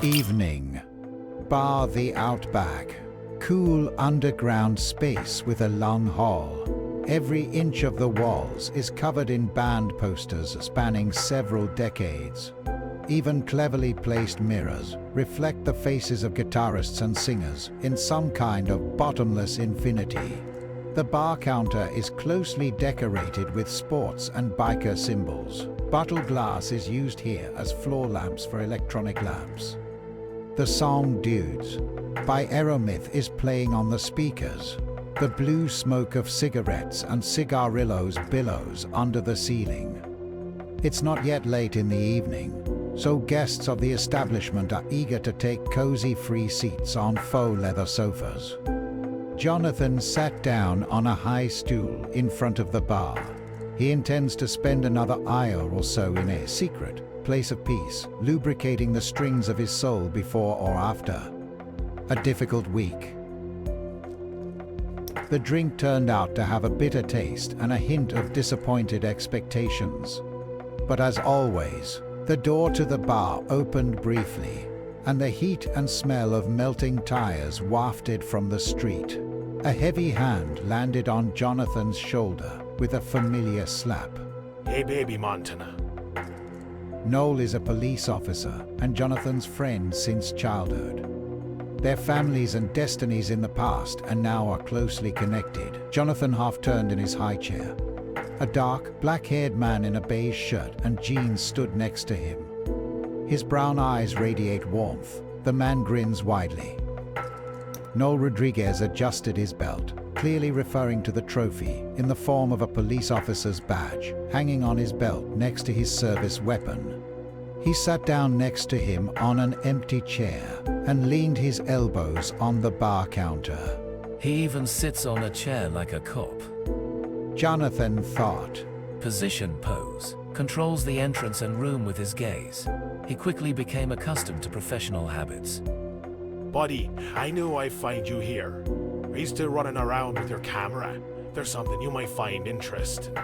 Evening. Bar the Outback. Cool underground space with a long hall. Every inch of the walls is covered in band posters spanning several decades. Even cleverly placed mirrors reflect the faces of guitarists and singers in some kind of bottomless infinity. The bar counter is closely decorated with sports and biker symbols. Bottle glass is used here as floor lamps for electronic lamps. The song Dudes by Aerosmith is playing on the speakers. The blue smoke of cigarettes and cigarillos billows under the ceiling. It's not yet late in the evening, so guests of the establishment are eager to take cozy free seats on faux leather sofas. Jonathan sat down on a high stool in front of the bar. He intends to spend another hour or so in a secret place of peace, lubricating the strings of his soul before or after a difficult week. The drink turned out to have a bitter taste and a hint of disappointed expectations. But as always, the door to the bar opened briefly, and the heat and smell of melting tires wafted from the street. A heavy hand landed on Jonathan's shoulder with a familiar slap. Hey baby Montana. Noel is a police officer and Jonathan's friend since childhood. Their families and destinies in the past and now are closely connected. Jonathan half turned in his high chair. A dark, black-haired man in a beige shirt and jeans stood next to him. His brown eyes radiate warmth. The man grins widely. Noel Rodriguez adjusted his belt, clearly referring to the trophy in the form of a police officer's badge hanging on his belt next to his service weapon. He sat down next to him on an empty chair and leaned his elbows on the bar counter. He even sits on a chair like a cop. Jonathan thought. Position pose. Controls the entrance and room with his gaze. He quickly became accustomed to professional habits. Buddy, I knew I'd find you here. Are you still running around with your camera? There's something you might find interesting.